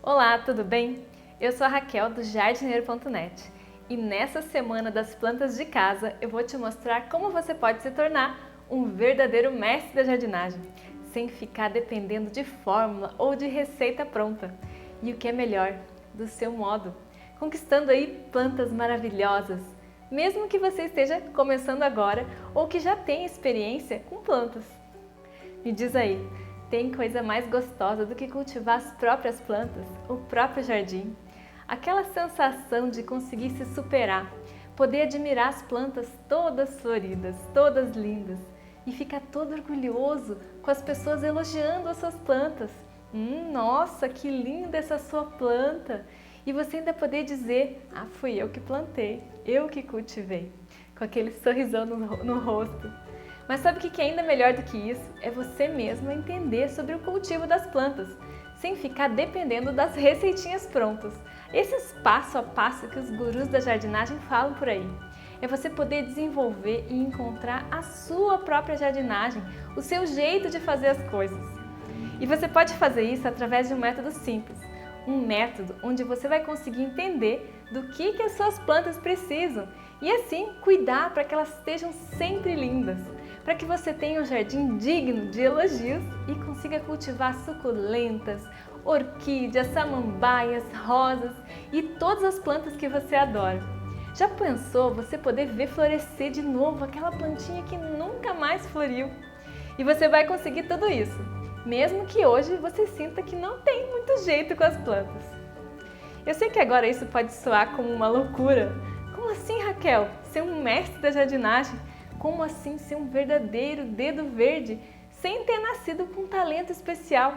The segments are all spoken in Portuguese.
Olá, tudo bem? Eu sou a Raquel do jardineiro.net e nessa semana das plantas de casa eu vou te mostrar como você pode se tornar um verdadeiro mestre da jardinagem, sem ficar dependendo de fórmula ou de receita pronta. E o que é melhor, do seu modo, conquistando aí plantas maravilhosas, mesmo que você esteja começando agora ou que já tenha experiência com plantas. Me diz aí, tem coisa mais gostosa do que cultivar as próprias plantas, o próprio jardim? Aquela sensação de conseguir se superar, poder admirar as plantas todas floridas, todas lindas e ficar todo orgulhoso com as pessoas elogiando as suas plantas. Nossa, que linda essa sua planta! E você ainda poder dizer, fui eu que plantei, eu que cultivei, com aquele sorrisão no rosto. Mas sabe o que é ainda melhor do que isso? É você mesma entender sobre o cultivo das plantas, sem ficar dependendo das receitinhas prontas. Esses passo a passo que os gurus da jardinagem falam por aí. É você poder desenvolver e encontrar a sua própria jardinagem, o seu jeito de fazer as coisas. E você pode fazer isso através de um método simples. Um método onde você vai conseguir entender do que as suas plantas precisam e assim cuidar para que elas estejam sempre lindas, para que você tenha um jardim digno de elogios e consiga cultivar suculentas, orquídeas, samambaias, rosas e todas as plantas que você adora. Já pensou você poder ver florescer de novo aquela plantinha que nunca mais floriu? E você vai conseguir tudo isso, mesmo que hoje você sinta que não tem muito jeito com as plantas. Eu sei que agora isso pode soar como uma loucura. Como assim, Raquel? Ser um mestre da jardinagem? Como assim ser um verdadeiro dedo verde sem ter nascido com um talento especial?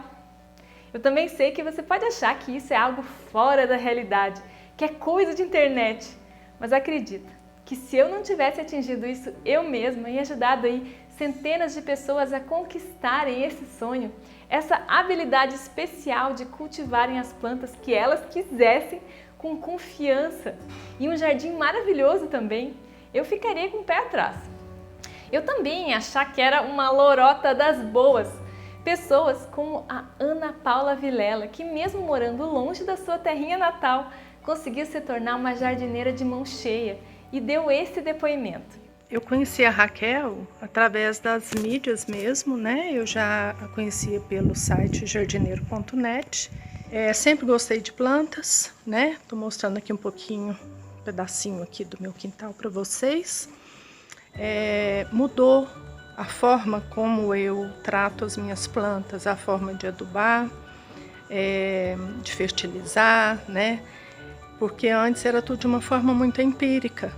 Eu também sei que você pode achar que isso é algo fora da realidade, que é coisa de internet. Mas acredita que se eu não tivesse atingido isso eu mesma e ajudado aí centenas de pessoas a conquistarem esse sonho, essa habilidade especial de cultivarem as plantas que elas quisessem com confiança e um jardim maravilhoso também, eu ficaria com o pé atrás. Eu também ia achar que era uma lorota das boas. Pessoas como a Ana Paula Vilela, que mesmo morando longe da sua terrinha natal, conseguiu se tornar uma jardineira de mão cheia e deu esse depoimento. Eu conheci a Raquel através das mídias mesmo, né? Eu já a conhecia pelo site jardineiro.net. Sempre gostei de plantas, né? Tô mostrando aqui um pedacinho aqui do meu quintal para vocês. Mudou a forma como eu trato as minhas plantas, a forma de adubar, de fertilizar, né? Porque antes era tudo de uma forma muito empírica.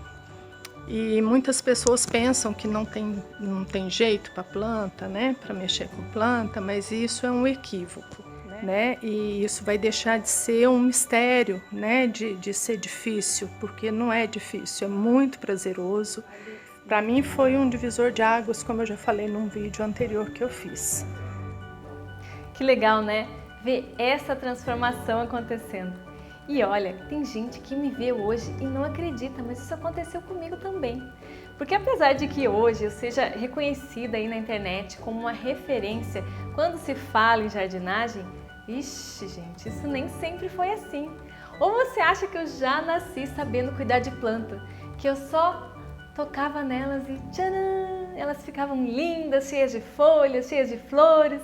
E muitas pessoas pensam que não tem jeito para planta, né? Para mexer com planta, mas isso é um equívoco, né? E isso vai deixar de ser um mistério, né? De ser difícil, porque não é difícil, é muito prazeroso. Para mim foi um divisor de águas, como eu já falei num vídeo anterior que eu fiz. Que legal, né? Ver essa transformação acontecendo. E olha, tem gente que me vê hoje e não acredita, mas isso aconteceu comigo também. Porque apesar de que hoje eu seja reconhecida aí na internet como uma referência quando se fala em jardinagem, ixi, gente, isso nem sempre foi assim. Ou você acha que eu já nasci sabendo cuidar de planta, que eu só tocava nelas e tcharam, elas ficavam lindas, cheias de folhas, cheias de flores.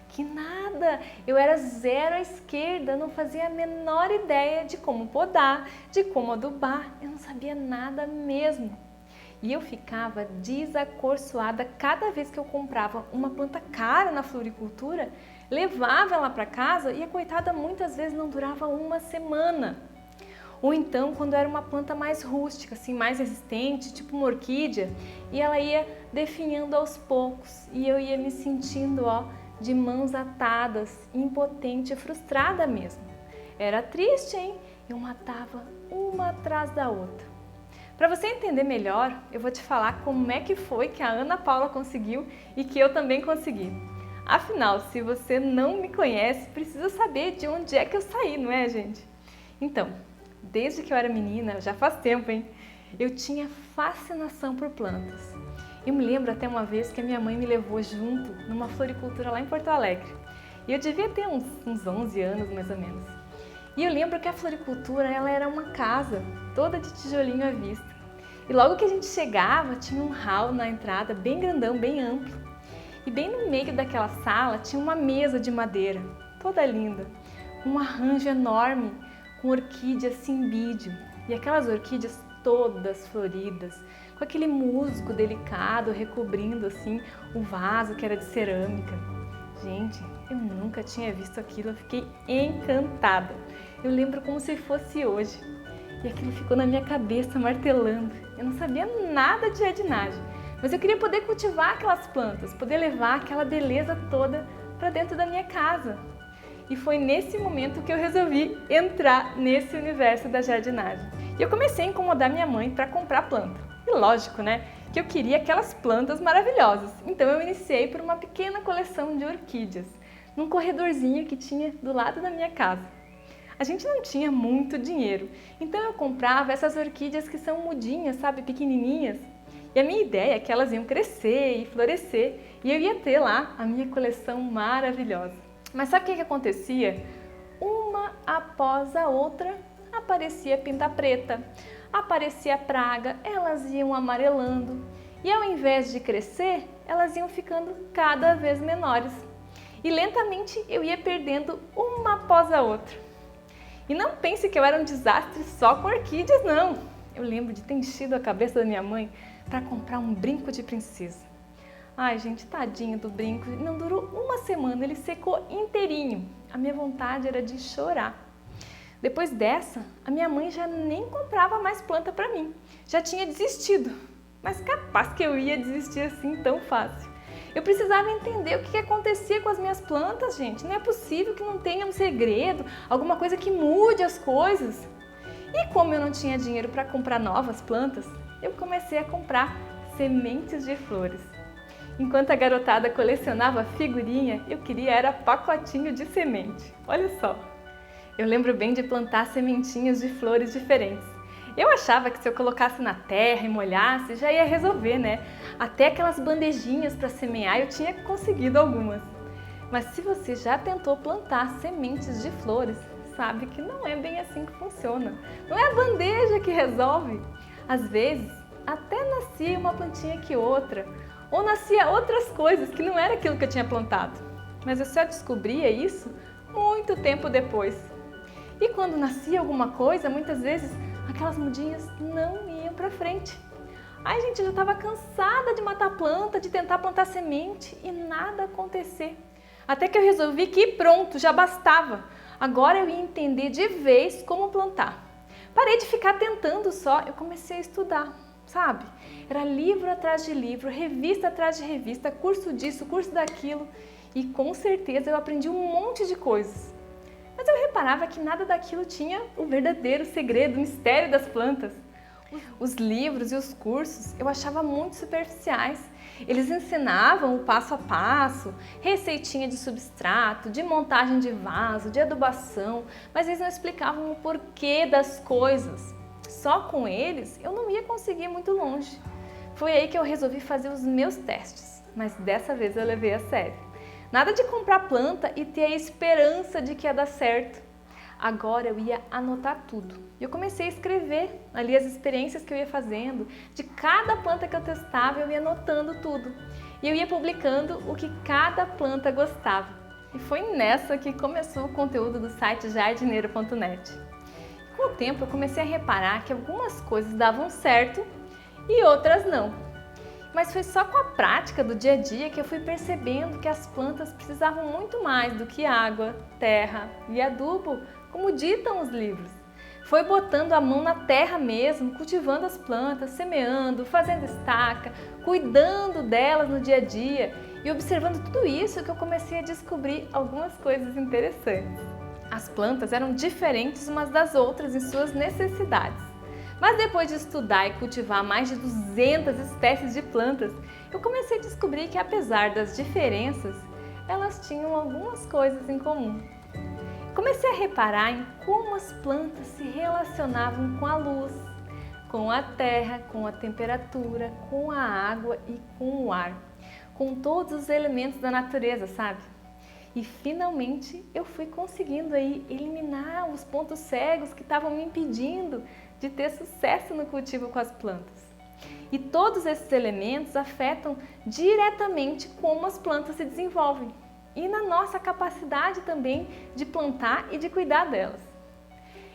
Que nada, eu era zero à esquerda, não fazia a menor ideia de como podar, de como adubar, eu não sabia nada mesmo. E eu ficava desacorçoada cada vez que eu comprava uma planta cara na floricultura, levava ela para casa e a coitada muitas vezes não durava uma semana. Ou então quando era uma planta mais rústica, assim, mais resistente, tipo uma orquídea, e ela ia definhando aos poucos e eu ia me sentindo, de mãos atadas, impotente e frustrada mesmo. Era triste, hein? Eu matava uma atrás da outra. Para você entender melhor, eu vou te falar como é que foi que a Ana Paula conseguiu e que eu também consegui. Afinal, se você não me conhece, precisa saber de onde é que eu saí, não é, gente? Então, desde que eu era menina, já faz tempo, hein? Eu tinha fascinação por plantas. Eu me lembro até uma vez que a minha mãe me levou junto numa floricultura lá em Porto Alegre. E eu devia ter uns 11 anos, mais ou menos. E eu lembro que a floricultura ela era uma casa toda de tijolinho à vista. E logo que a gente chegava, tinha um hall na entrada, bem grandão, bem amplo. E bem no meio daquela sala tinha uma mesa de madeira, toda linda. Um arranjo enorme com orquídeas cimbídeo. E aquelas orquídeas todas floridas, com aquele musgo delicado recobrindo assim o vaso que era de cerâmica. Gente, eu nunca tinha visto aquilo, eu fiquei encantada. Eu lembro como se fosse hoje. E aquilo ficou na minha cabeça martelando. Eu não sabia nada de jardinagem, mas eu queria poder cultivar aquelas plantas, poder levar aquela beleza toda para dentro da minha casa. E foi nesse momento que eu resolvi entrar nesse universo da jardinagem. E eu comecei a incomodar minha mãe para comprar planta. E lógico, né, que eu queria aquelas plantas maravilhosas. Então eu iniciei por uma pequena coleção de orquídeas, num corredorzinho que tinha do lado da minha casa. A gente não tinha muito dinheiro, então eu comprava essas orquídeas que são mudinhas, sabe, pequenininhas. E a minha ideia é que elas iam crescer e florescer e eu ia ter lá a minha coleção maravilhosa. Mas sabe o que acontecia? Uma após a outra aparecia pinta preta, aparecia praga, elas iam amarelando e ao invés de crescer, elas iam ficando cada vez menores. E lentamente eu ia perdendo uma após a outra. E não pense que eu era um desastre só com orquídeas, não. Eu lembro de ter enchido a cabeça da minha mãe para comprar um brinco de princesa. Ai, gente, tadinho do brinco, não durou uma semana, ele secou inteirinho. A minha vontade era de chorar. Depois dessa, a minha mãe já nem comprava mais planta para mim. Já tinha desistido, mas capaz que eu ia desistir assim tão fácil. Eu precisava entender o que acontecia com as minhas plantas, gente. Não é possível que não tenha um segredo, alguma coisa que mude as coisas. E como eu não tinha dinheiro para comprar novas plantas, eu comecei a comprar sementes de flores. Enquanto a garotada colecionava figurinha, eu queria era pacotinho de semente. Olha só! Eu lembro bem de plantar sementinhas de flores diferentes. Eu achava que se eu colocasse na terra e molhasse, já ia resolver, né? Até aquelas bandejinhas para semear eu tinha conseguido algumas. Mas se você já tentou plantar sementes de flores, sabe que não é bem assim que funciona. Não é a bandeja que resolve. Às vezes, até nascia uma plantinha que outra, ou nascia outras coisas que não era aquilo que eu tinha plantado. Mas eu só descobria isso muito tempo depois. E quando nascia alguma coisa, muitas vezes aquelas mudinhas não iam para frente. Ai, gente, eu já estava cansada de matar planta, de tentar plantar semente e nada acontecer. Até que eu resolvi que pronto, já bastava. Agora eu ia entender de vez como plantar. Parei de ficar tentando só, eu comecei a estudar, sabe? Era livro atrás de livro, revista atrás de revista, curso disso, curso daquilo. E com certeza eu aprendi um monte de coisas. Mas eu reparava que nada daquilo tinha o verdadeiro segredo, o mistério das plantas. Os livros e os cursos eu achava muito superficiais. Eles ensinavam o passo a passo, receitinha de substrato, de montagem de vaso, de adubação, mas eles não explicavam o porquê das coisas. Só com eles eu não ia conseguir muito longe. Foi aí que eu resolvi fazer os meus testes, mas dessa vez eu levei a sério. Nada de comprar planta e ter a esperança de que ia dar certo. Agora eu ia anotar tudo. Eu comecei a escrever ali as experiências que eu ia fazendo. De cada planta que eu testava, eu ia anotando tudo. E eu ia publicando o que cada planta gostava. E foi nessa que começou o conteúdo do site jardineiro.net. Com o tempo eu comecei a reparar que algumas coisas davam certo e outras não. Mas foi só com a prática do dia a dia que eu fui percebendo que as plantas precisavam muito mais do que água, terra e adubo, como ditam os livros. Foi botando a mão na terra mesmo, cultivando as plantas, semeando, fazendo estaca, cuidando delas no dia a dia e observando tudo isso que eu comecei a descobrir algumas coisas interessantes. As plantas eram diferentes umas das outras em suas necessidades. Mas depois de estudar e cultivar mais de 200 espécies de plantas, eu comecei a descobrir que apesar das diferenças, elas tinham algumas coisas em comum. Comecei a reparar em como as plantas se relacionavam com a luz, com a terra, com a temperatura, com a água e com o ar, com todos os elementos da natureza, sabe? E finalmente eu fui conseguindo aí eliminar os pontos cegos que estavam me impedindo de ter sucesso no cultivo com as plantas. E todos esses elementos afetam diretamente como as plantas se desenvolvem e na nossa capacidade também de plantar e de cuidar delas.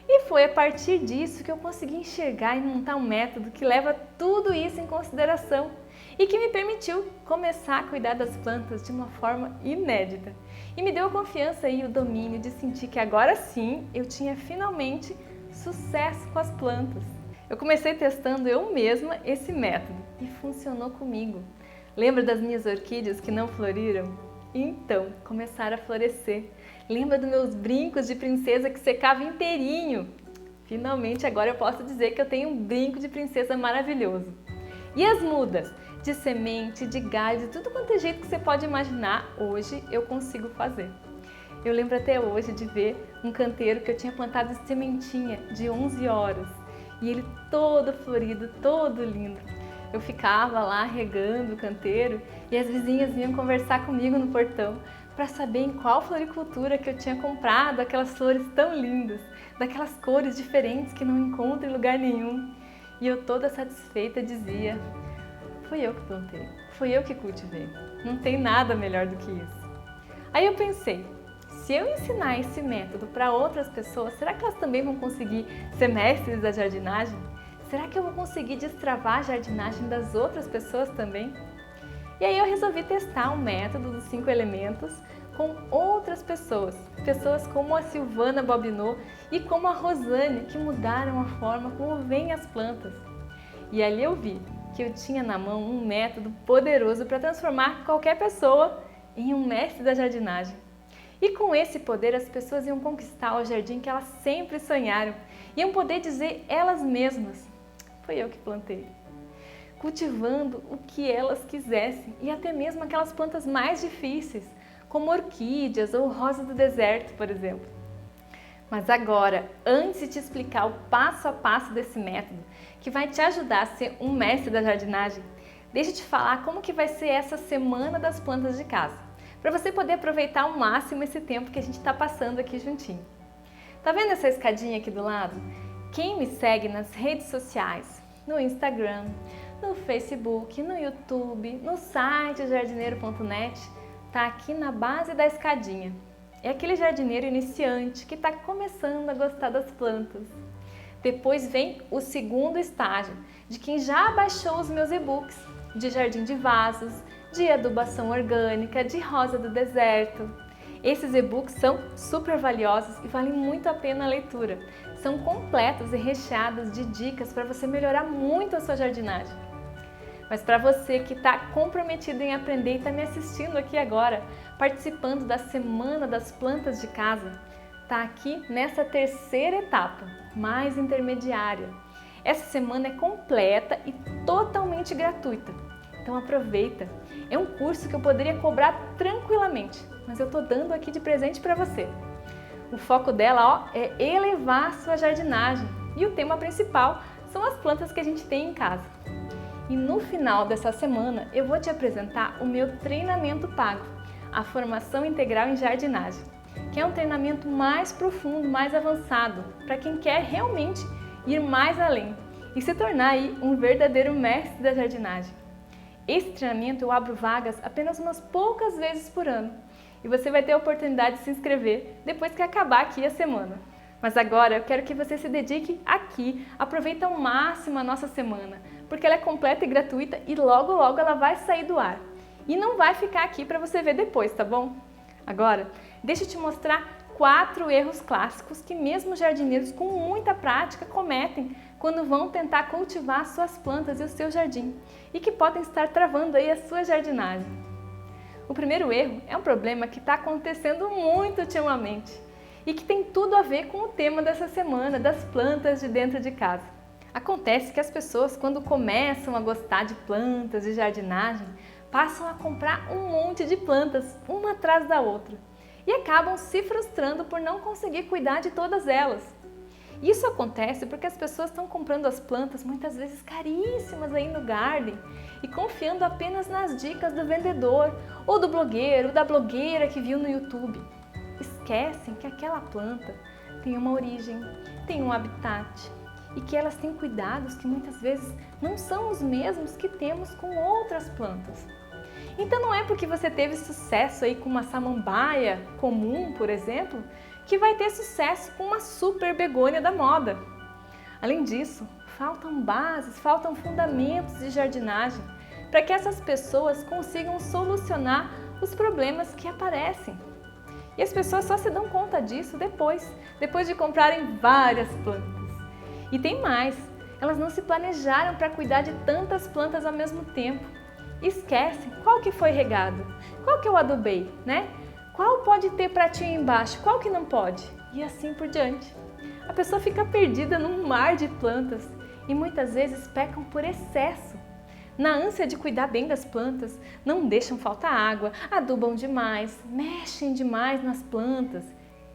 E foi a partir disso que eu consegui enxergar e montar um método que leva tudo isso em consideração e que me permitiu começar a cuidar das plantas de uma forma inédita. E me deu a confiança e o domínio de sentir que agora sim eu tinha finalmente sucesso com as plantas. Eu comecei testando eu mesma esse método e funcionou comigo. Lembra das minhas orquídeas que não floriram? Então, começaram a florescer. Lembra dos meus brincos de princesa que secava inteirinho? Finalmente agora eu posso dizer que eu tenho um brinco de princesa maravilhoso. E as mudas? De semente, de galho, de tudo quanto é jeito que você pode imaginar, hoje eu consigo fazer. Eu lembro até hoje de ver um canteiro que eu tinha plantado de sementinha de 11 horas e ele todo florido, todo lindo. Eu ficava lá regando o canteiro e as vizinhas vinham conversar comigo no portão para saber em qual floricultura que eu tinha comprado aquelas flores tão lindas, daquelas cores diferentes que não encontro em lugar nenhum. E eu toda satisfeita dizia: fui eu que plantei, fui eu que cultivei, não tem nada melhor do que isso. Aí eu pensei, se eu ensinar esse método para outras pessoas, será que elas também vão conseguir ser mestres da jardinagem? Será que eu vou conseguir destravar a jardinagem das outras pessoas também? E aí eu resolvi testar o método dos 5 elementos com outras pessoas, pessoas como a Silvana Bobinot e como a Rosane, que mudaram a forma como veem as plantas. E ali eu vi que eu tinha na mão um método poderoso para transformar qualquer pessoa em um mestre da jardinagem. E com esse poder as pessoas iam conquistar o jardim que elas sempre sonharam, iam poder dizer elas mesmas: foi eu que plantei, cultivando o que elas quisessem e até mesmo aquelas plantas mais difíceis, como orquídeas ou rosas do deserto, por exemplo. Mas agora, antes de te explicar o passo a passo desse método, que vai te ajudar a ser um mestre da jardinagem, deixa eu te falar como que vai ser essa semana das plantas de casa, para você poder aproveitar ao máximo esse tempo que a gente está passando aqui juntinho. Tá vendo essa escadinha aqui do lado? Quem me segue nas redes sociais, no Instagram, no Facebook, no YouTube, no site jardineiro.net, tá aqui na base da escadinha. É aquele jardineiro iniciante que está começando a gostar das plantas. Depois vem o segundo estágio, de quem já baixou os meus e-books de jardim de vasos, de adubação orgânica, de rosa do deserto. Esses e-books são super valiosos e valem muito a pena a leitura. São completos e recheados de dicas para você melhorar muito a sua jardinagem. Mas para você que está comprometido em aprender e está me assistindo aqui agora, participando da Semana das Plantas de Casa, está aqui nessa terceira etapa, mais intermediária. Essa semana é completa e totalmente gratuita, então aproveita. É um curso que eu poderia cobrar tranquilamente, mas eu estou dando aqui de presente para você. O foco dela, é elevar a sua jardinagem e o tema principal são as plantas que a gente tem em casa. E no final dessa semana eu vou te apresentar o meu treinamento pago, a Formação Integral em Jardinagem, que é um treinamento mais profundo, mais avançado, para quem quer realmente ir mais além e se tornar aí um verdadeiro mestre da jardinagem. Esse treinamento eu abro vagas apenas umas poucas vezes por ano e você vai ter a oportunidade de se inscrever depois que acabar aqui a semana. Mas agora eu quero que você se dedique aqui, aproveita ao máximo a nossa semana, porque ela é completa e gratuita e logo logo ela vai sair do ar. E não vai ficar aqui para você ver depois, tá bom? Agora, deixa eu te mostrar 4 erros clássicos que mesmo jardineiros com muita prática cometem quando vão tentar cultivar suas plantas e o seu jardim e que podem estar travando aí a sua jardinagem. O primeiro erro é um problema que está acontecendo muito ultimamente e que tem tudo a ver com o tema dessa semana, das plantas de dentro de casa. Acontece que as pessoas, quando começam a gostar de plantas e jardinagem, passam a comprar um monte de plantas, uma atrás da outra, e acabam se frustrando por não conseguir cuidar de todas elas. Isso acontece porque as pessoas estão comprando as plantas muitas vezes caríssimas aí no garden e confiando apenas nas dicas do vendedor ou do blogueiro ou da blogueira que viu no YouTube. Esquecem que aquela planta tem uma origem, tem um habitat e que elas têm cuidados que muitas vezes não são os mesmos que temos com outras plantas. Então não é porque você teve sucesso aí com uma samambaia comum, por exemplo, que vai ter sucesso com uma super begônia da moda. Além disso, faltam bases, faltam fundamentos de jardinagem para que essas pessoas consigam solucionar os problemas que aparecem. E as pessoas só se dão conta disso depois de comprarem várias plantas. E tem mais, elas não se planejaram para cuidar de tantas plantas ao mesmo tempo. Esquecem qual que foi regado, qual que eu adubei, né? Qual pode ter pratinho embaixo, qual que não pode? E assim por diante. A pessoa fica perdida num mar de plantas e muitas vezes pecam por excesso. Na ânsia de cuidar bem das plantas, não deixam faltar água, adubam demais, mexem demais nas plantas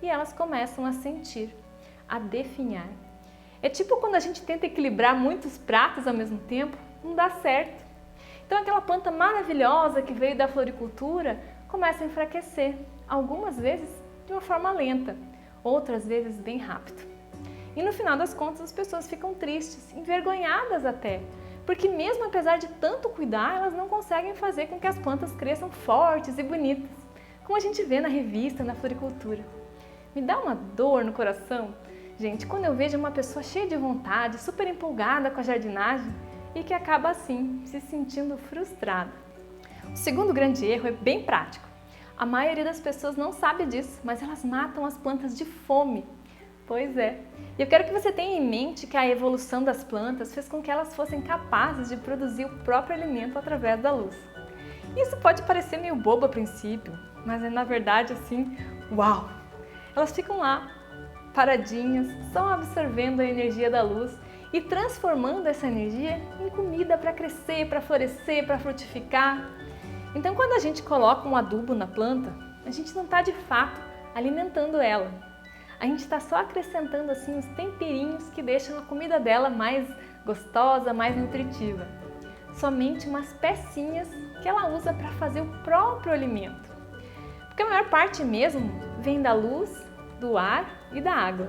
e elas começam a sentir, a definhar. É tipo quando a gente tenta equilibrar muitos pratos ao mesmo tempo, não dá certo. Então aquela planta maravilhosa que veio da floricultura começa a enfraquecer, algumas vezes de uma forma lenta, outras vezes bem rápido. E no final das contas as pessoas ficam tristes, envergonhadas até, porque mesmo apesar de tanto cuidar, elas não conseguem fazer com que as plantas cresçam fortes e bonitas, como a gente vê na revista, na floricultura. Me dá uma dor no coração, gente, quando eu vejo uma pessoa cheia de vontade, super empolgada com a jardinagem e que acaba assim, se sentindo frustrada. O segundo grande erro é bem prático. A maioria das pessoas não sabe disso, mas elas matam as plantas de fome. Pois é. E eu quero que você tenha em mente que a evolução das plantas fez com que elas fossem capazes de produzir o próprio alimento através da luz. Isso pode parecer meio bobo a princípio, mas é na verdade assim, uau! Elas ficam lá, paradinhas, só absorvendo a energia da luz e transformando essa energia em comida para crescer, para florescer, para frutificar. Então, quando a gente coloca um adubo na planta, a gente não está de fato alimentando ela. A gente está só acrescentando assim os temperinhos que deixam a comida dela mais gostosa, mais nutritiva. Somente umas pecinhas que ela usa para fazer o próprio alimento. Porque a maior parte mesmo vem da luz, do ar e da água.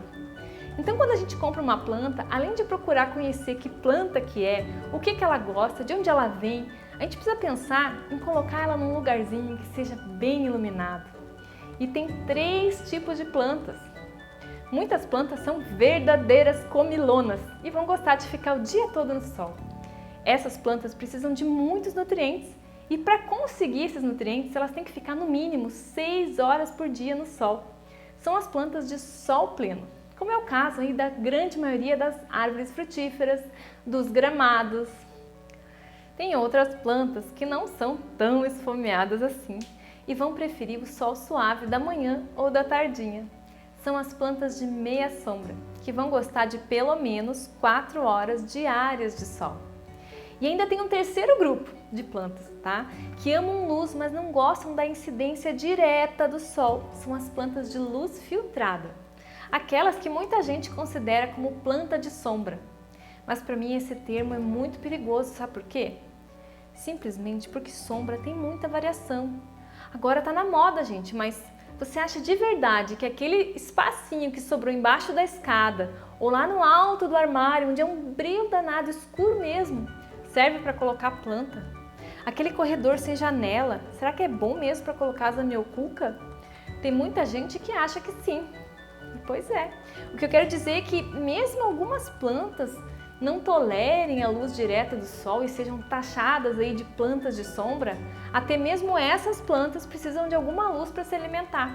Então, quando a gente compra uma planta, além de procurar conhecer que planta que é, o que ela gosta, de onde ela vem, a gente precisa pensar em colocar ela num lugarzinho que seja bem iluminado. E tem 3 tipos de plantas. Muitas plantas são verdadeiras comilonas e vão gostar de ficar o dia todo no sol. Essas plantas precisam de muitos nutrientes e para conseguir esses nutrientes, elas têm que ficar no mínimo 6 horas por dia no sol. São as plantas de sol pleno, como é o caso aí da grande maioria das árvores frutíferas, dos gramados. Tem outras plantas que não são tão esfomeadas assim e vão preferir o sol suave da manhã ou da tardinha. São as plantas de meia sombra, que vão gostar de pelo menos 4 horas diárias de sol. E ainda tem um terceiro grupo de plantas, tá? Que amam luz, mas não gostam da incidência direta do sol. São as plantas de luz filtrada. Aquelas que muita gente considera como planta de sombra. Mas para mim esse termo é muito perigoso, sabe por quê? Simplesmente porque sombra tem muita variação. Agora tá na moda, gente, mas você acha de verdade que aquele espacinho que sobrou embaixo da escada ou lá no alto do armário, onde é um breu danado, escuro mesmo, serve para colocar planta? Aquele corredor sem janela, será que é bom mesmo para colocar a zamioculca? Tem muita gente que acha que sim. Pois é. O que eu quero dizer é que mesmo algumas plantas não tolerem a luz direta do sol e sejam taxadas aí de plantas de sombra, até mesmo essas plantas precisam de alguma luz para se alimentar.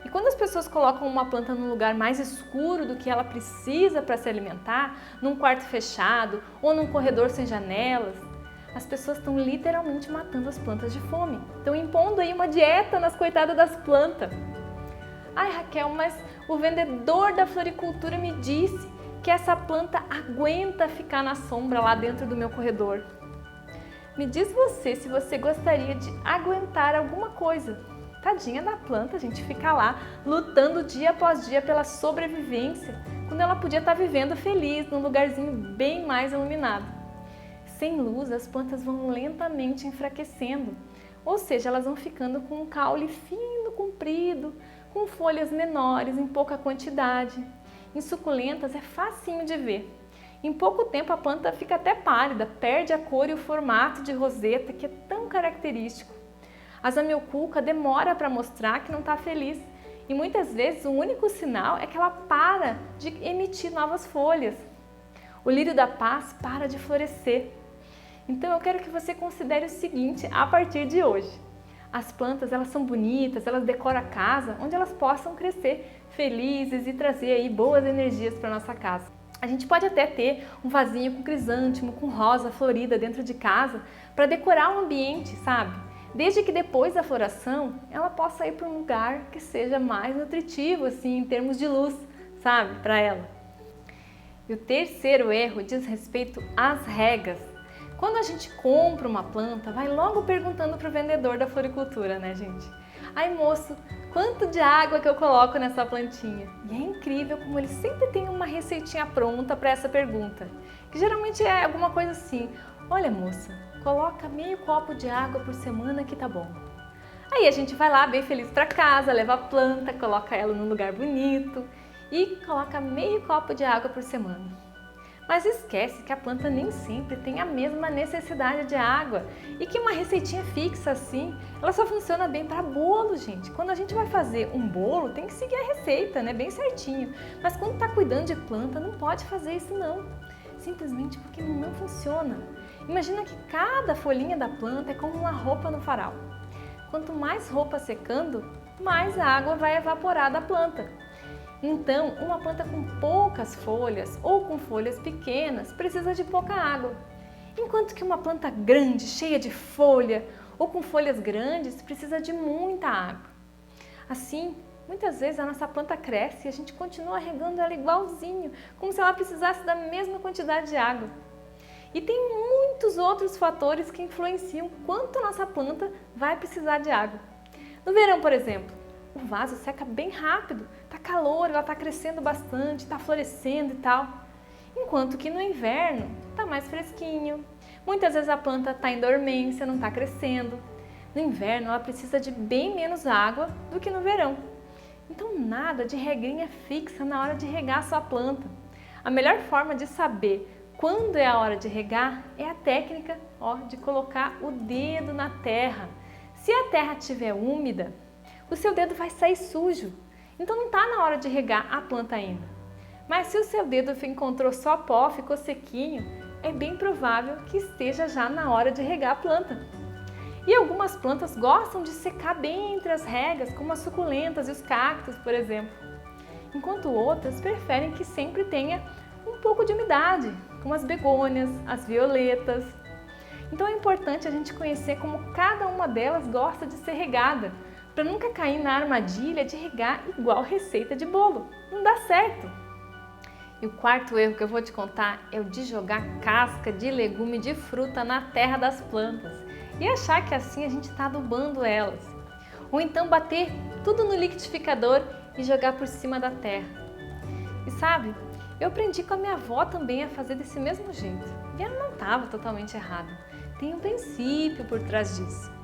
E quando as pessoas colocam uma planta num lugar mais escuro do que ela precisa para se alimentar, num quarto fechado ou num corredor sem janelas, as pessoas estão literalmente matando as plantas de fome. Estão impondo aí uma dieta nas coitadas das plantas. Ai, Raquel, mas o vendedor da floricultura me disse que essa planta aguenta ficar na sombra lá dentro do meu corredor. Me diz você se você gostaria de aguentar alguma coisa Tadinha da planta, a gente fica lá lutando dia após dia pela sobrevivência, quando ela podia estar vivendo feliz num lugarzinho bem mais iluminado. Sem luz, as plantas vão lentamente enfraquecendo, ou seja, elas vão ficando com um caule fino, comprido, com folhas menores, em pouca quantidade. Em suculentas é facinho de ver. Em pouco tempo a planta fica até pálida, perde a cor e o formato de roseta que é tão característico. A zamioculca demora para mostrar que não está feliz e muitas vezes o único sinal é que ela para de emitir novas folhas. O lírio da paz para de florescer. Então eu quero que você considere o seguinte a partir de hoje. As plantas, elas são bonitas, elas decoram a casa onde elas possam crescer felizes e trazer aí boas energias para nossa casa. A gente pode até ter um vasinho com crisântemo, com rosa florida dentro de casa para decorar o ambiente, sabe? Desde que depois da floração ela possa ir para um lugar que seja mais nutritivo, assim, em termos de luz, sabe? Para ela. E o terceiro erro diz respeito às regas. Quando a gente compra uma planta, vai logo perguntando para o vendedor da floricultura, né, gente? Ai, moço, quanto de água que eu coloco nessa plantinha? E é incrível como ele sempre tem uma receitinha pronta para essa pergunta, que geralmente é alguma coisa assim: olha, moça, coloca meio copo de água por semana que tá bom. Aí a gente vai lá bem feliz para casa, leva a planta, coloca ela num lugar bonito e coloca meio copo de água por semana. Mas esquece que a planta nem sempre tem a mesma necessidade de água e que uma receitinha fixa assim, ela só funciona bem para bolo, gente. Quando a gente vai fazer um bolo, tem que seguir a receita, né? Bem certinho. Mas quando está cuidando de planta, não pode fazer isso não. Simplesmente porque não funciona. Imagina que cada folhinha da planta é como uma roupa no varal. Quanto mais roupa secando, mais água vai evaporar da planta. Então, uma planta com poucas folhas ou com folhas pequenas precisa de pouca água, enquanto que uma planta grande, cheia de folha ou com folhas grandes precisa de muita água. Assim, muitas vezes a nossa planta cresce e a gente continua regando ela igualzinho, como se ela precisasse da mesma quantidade de água. E tem muitos outros fatores que influenciam quanto a nossa planta vai precisar de água. No verão, por exemplo, o vaso seca bem rápido, tá calor, ela tá crescendo bastante, tá florescendo e tal. Enquanto que no inverno tá mais fresquinho. Muitas vezes a planta tá em dormência, não tá crescendo. No inverno ela precisa de bem menos água do que no verão. Então nada de regrinha fixa na hora de regar a sua planta. A melhor forma de saber quando é a hora de regar é a técnica de colocar o dedo na terra. Se a terra estiver úmida, o seu dedo vai sair sujo, então não está na hora de regar a planta ainda. Mas se o seu dedo encontrou só pó, ficou sequinho, é bem provável que esteja já na hora de regar a planta. E algumas plantas gostam de secar bem entre as regas, como as suculentas e os cactos, por exemplo. Enquanto outras preferem que sempre tenha um pouco de umidade, como as begônias, as violetas. Então é importante a gente conhecer como cada uma delas gosta de ser regada, para nunca cair na armadilha de regar igual receita de bolo. Não dá certo! E o quarto erro que eu vou te contar é o de jogar casca de legume de fruta na terra das plantas e achar que assim a gente está adubando elas. Ou então bater tudo no liquidificador e jogar por cima da terra. E sabe, eu aprendi com a minha avó também a fazer desse mesmo jeito. E ela não estava totalmente errada. Tem um princípio por trás disso.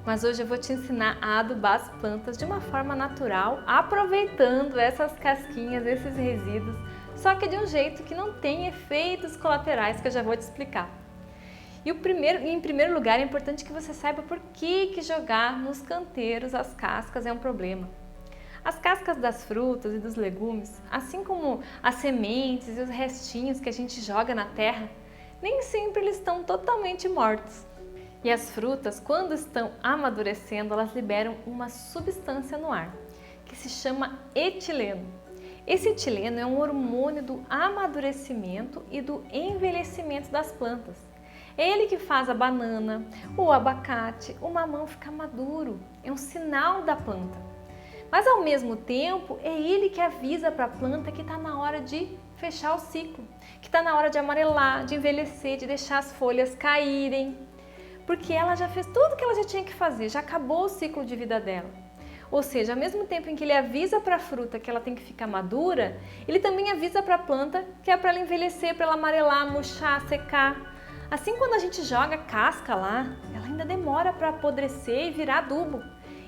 Mas hoje eu vou te ensinar a adubar as plantas de uma forma natural, aproveitando essas casquinhas, esses resíduos, só que de um jeito que não tem efeitos colaterais, que eu já vou te explicar. E em primeiro lugar, é importante que você saiba por que jogar nos canteiros as cascas é um problema. As cascas das frutas e dos legumes, assim como as sementes e os restinhos que a gente joga na terra, nem sempre eles estão totalmente mortos. E as frutas, quando estão amadurecendo, elas liberam uma substância no ar, que se chama etileno. Esse etileno é um hormônio do amadurecimento e do envelhecimento das plantas. É ele que faz a banana, o abacate, o mamão ficar maduro. É um sinal da planta. Mas ao mesmo tempo, é ele que avisa para a planta que está na hora de fechar o ciclo, que está na hora de amarelar, de envelhecer, de deixar as folhas caírem. Porque ela já fez tudo o que ela já tinha que fazer, já acabou o ciclo de vida dela. Ou seja, ao mesmo tempo em que ele avisa para a fruta que ela tem que ficar madura, ele também avisa para a planta que é para ela envelhecer, para ela amarelar, murchar, secar. Assim, quando a gente joga casca lá, ela ainda demora para apodrecer e virar adubo.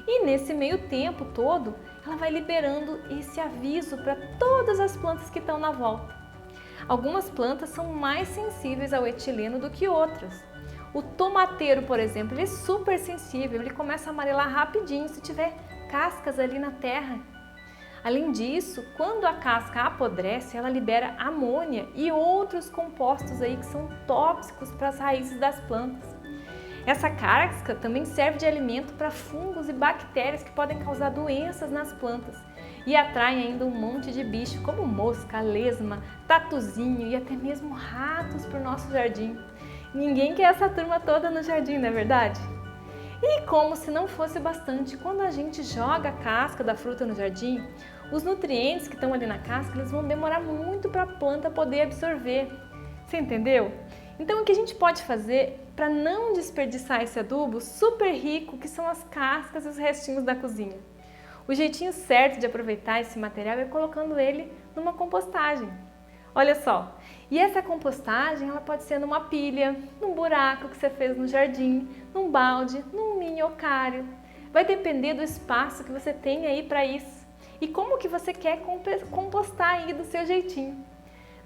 E nesse meio tempo todo, ela vai liberando esse aviso para todas as plantas que estão na volta. Algumas plantas são mais sensíveis ao etileno do que outras. O tomateiro, por exemplo, ele é super sensível, ele começa a amarelar rapidinho se tiver cascas ali na terra. Além disso, quando a casca apodrece, ela libera amônia e outros compostos aí que são tóxicos para as raízes das plantas. Essa casca também serve de alimento para fungos e bactérias que podem causar doenças nas plantas e atrai ainda um monte de bicho como mosca, lesma, tatuzinho e até mesmo ratos para o nosso jardim. Ninguém quer essa turma toda no jardim, não é verdade? E como se não fosse bastante, quando a gente joga a casca da fruta no jardim, os nutrientes que estão ali na casca, eles vão demorar muito para a planta poder absorver. Você entendeu? Então o que a gente pode fazer para não desperdiçar esse adubo super rico que são as cascas e os restinhos da cozinha? O jeitinho certo de aproveitar esse material é colocando ele numa compostagem. Olha só, e essa compostagem ela pode ser numa pilha, num buraco que você fez no jardim, num balde, num minhocário. Vai depender do espaço que você tem aí para isso e como que você quer compostar aí do seu jeitinho.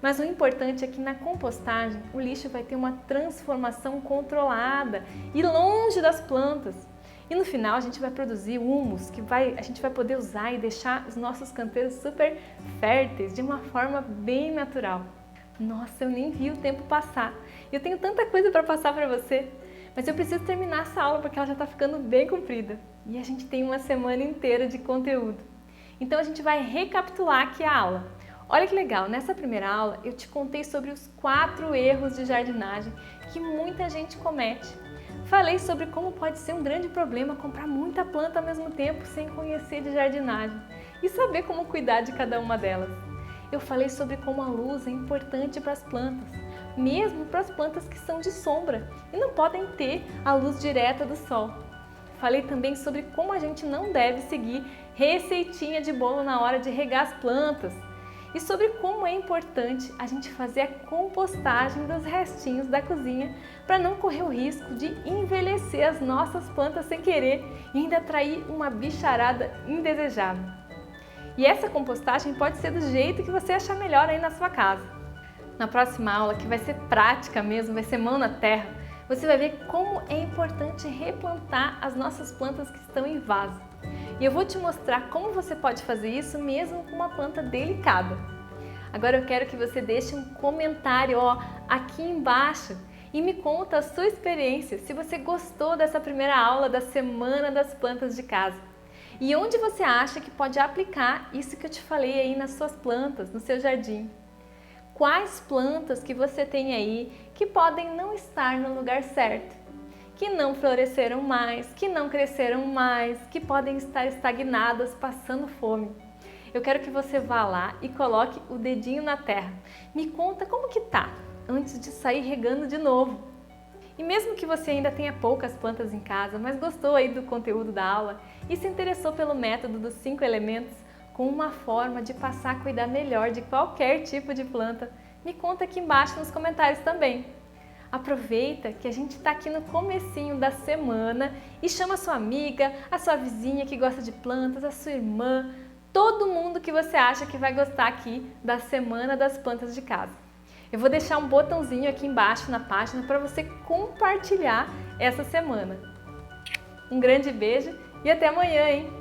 Mas o importante é que na compostagem o lixo vai ter uma transformação controlada e longe das plantas. E no final a gente vai produzir humus que a gente vai poder usar e deixar os nossos canteiros super férteis de uma forma bem natural. Nossa, eu nem vi o tempo passar. Eu tenho tanta coisa para passar para você, mas eu preciso terminar essa aula porque ela já está ficando bem comprida. E a gente tem uma semana inteira de conteúdo. Então a gente vai recapitular aqui a aula. Olha que legal, nessa primeira aula eu te contei sobre os 4 erros de jardinagem que muita gente comete. Falei sobre como pode ser um grande problema comprar muita planta ao mesmo tempo sem conhecer de jardinagem e saber como cuidar de cada uma delas. Eu falei sobre como a luz é importante para as plantas, mesmo para as plantas que são de sombra e não podem ter a luz direta do sol. Falei também sobre como a gente não deve seguir receitinha de bolo na hora de regar as plantas e sobre como é importante a gente fazer a compostagem dos restinhos da cozinha para não correr o risco de envelhecer as nossas plantas sem querer e ainda atrair uma bicharada indesejável. E essa compostagem pode ser do jeito que você achar melhor aí na sua casa. Na próxima aula, que vai ser prática mesmo, vai ser mão na terra, você vai ver como é importante replantar as nossas plantas que estão em vaso. E eu vou te mostrar como você pode fazer isso mesmo com uma planta delicada. Agora eu quero que você deixe um comentário aqui embaixo e me conta a sua experiência, se você gostou dessa primeira aula da Semana das Plantas de Casa. E onde você acha que pode aplicar isso que eu te falei aí nas suas plantas, no seu jardim. Quais plantas que você tem aí que podem não estar no lugar certo? Que não floresceram mais, que não cresceram mais, que podem estar estagnadas, passando fome. Eu quero que você vá lá e coloque o dedinho na terra. Me conta como que tá, antes de sair regando de novo. E mesmo que você ainda tenha poucas plantas em casa, mas gostou aí do conteúdo da aula e se interessou pelo método dos 5 elementos, com uma forma de passar a cuidar melhor de qualquer tipo de planta, me conta aqui embaixo nos comentários também. Aproveita que a gente está aqui no comecinho da semana e chama a sua amiga, a sua vizinha que gosta de plantas, a sua irmã, todo mundo que você acha que vai gostar aqui da Semana das Plantas de Casa. Eu vou deixar um botãozinho aqui embaixo na página para você compartilhar essa semana. Um grande beijo e até amanhã, hein?